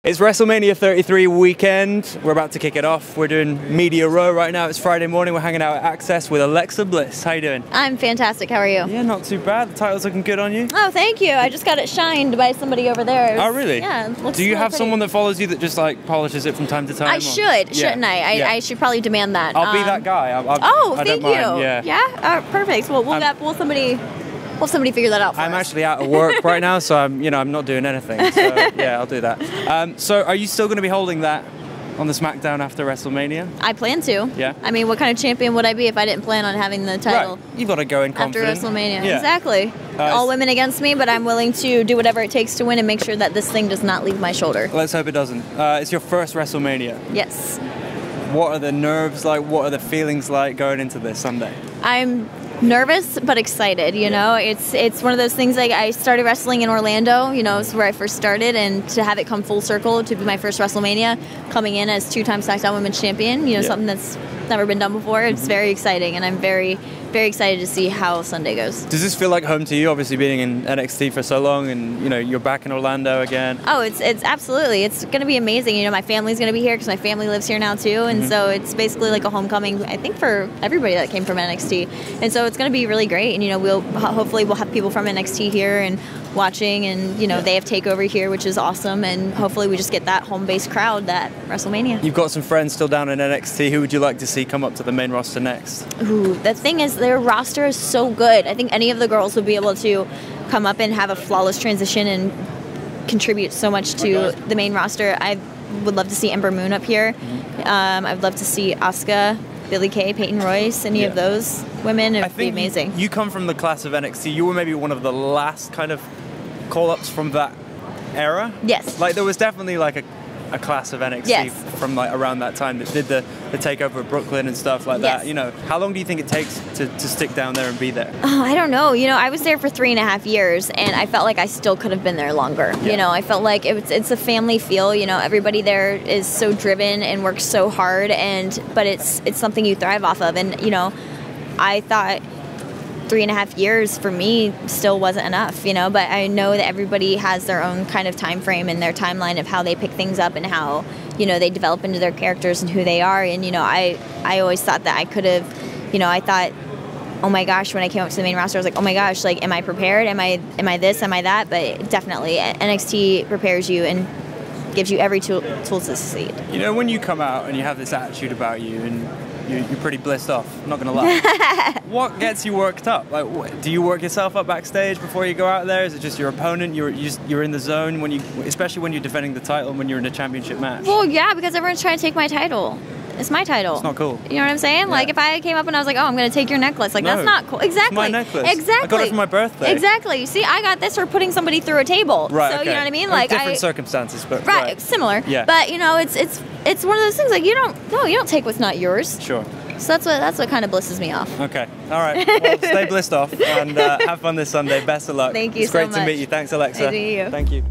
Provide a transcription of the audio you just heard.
It's WrestleMania 33 weekend. We're about to kick it off. We're doing Media Row right now. It's Friday morning. We're hanging out at Axxess with Alexa Bliss. How you doing? I'm fantastic. How are you? Yeah, not too bad. The title's looking good on you. Oh, thank you. I just got it shined by somebody over there. Oh, really? Yeah. Do you have someone that follows you that just like polishes it from time to time? I should, shouldn't I? I should probably demand that. I'll be that guy. Thank you. Yeah. Perfect. Well, we'll somebody figure that out for us. I'm actually out of work right now, so I'm not doing anything. So yeah, I'll do that. So are you still going to be holding that on the SmackDown after WrestleMania? I plan to. Yeah. I mean, what kind of champion would I be if I didn't plan on having the title? Right. You've got to go in confident. After WrestleMania. Yeah. Exactly. All women against me, but I'm willing to do whatever it takes to win and make sure that this thing does not leave my shoulder. Let's hope it doesn't. It's your first WrestleMania. Yes. What are the nerves like? What are the feelings like going into this Sunday? I'm nervous but excited, you know. It's one of those things, like, I started wrestling in Orlando, it's where I first started, and to have it come full circle to be my first WrestleMania, coming in as two-time SmackDown Women's Champion, something that's never been done before. It's very exciting, and I'm very, very excited to see how Sunday goes. Does this feel like home to you, obviously being in NXT for so long, and you're back in Orlando again? Oh, it's absolutely, it's going to be amazing. My family's going to be here because my family lives here now too, and so it's basically like a homecoming, I think, for everybody that came from NXT, and so it's going to be really great. And hopefully we'll have people from NXT here and watching, and they have TakeOver here, which is awesome, and hopefully we just get that home-based crowd at WrestleMania. You've got some friends still down in NXT. Who would you like to see come up to the main roster next? Ooh, the thing is, their roster is so good. I think any of the girls would be able to come up and have a flawless transition and contribute so much to the main roster. I would love to see Ember Moon up here. I'd love to see Asuka, Billie Kay, Peyton Royce, any of those women. It would be amazing. You come from the class of NXT. You were maybe one of the last kind of call-ups from that era. Yes. Like, there was definitely like a class of NXT from like around that time that did the takeover of Brooklyn and stuff like that. How long do you think it takes to stick down there and be there? Oh, I don't know. I was there for 3.5 years, and I felt like I still could have been there longer. I felt like it's a family feel. Everybody there is so driven and works so hard, but it's something you thrive off of. And I thought 3.5 years for me still wasn't enough, but I know that everybody has their own kind of time frame and their timeline of how they pick things up and how, they develop into their characters and who they are. And, I always thought that I could have, I thought, oh my gosh, when I came up to the main roster, I was like, oh my gosh, like, am I prepared? Am I this? Am I that? But definitely NXT prepares you and gives you every tool to succeed. When you come out and you have this attitude about you and you're pretty blissed off, I'm not gonna lie. What gets you worked up? Like, do you work yourself up backstage before you go out there? Is it just your opponent? You're in the zone especially when you're defending the title and when you're in a championship match? Well, yeah, because everyone's trying to take my title. It's my title. It's not cool. You know what I'm saying? Yeah. Like, if I came up and I was like, oh, I'm going to take your necklace. Like, that's not cool. Exactly. It's my necklace. Exactly. I got it for my birthday. Exactly. See, I got this for putting somebody through a table. Right, so, okay. You know what I mean? Like, different circumstances, but... Right, similar. Yeah. But, it's one of those things, like, you don't take what's not yours. Sure. So that's what kind of blisses me off. Okay. All right. Well, stay blissed off and have fun this Sunday. Best of luck. Thank you so much. It's great to meet you. Thanks, Alexa. I do you. Thank you.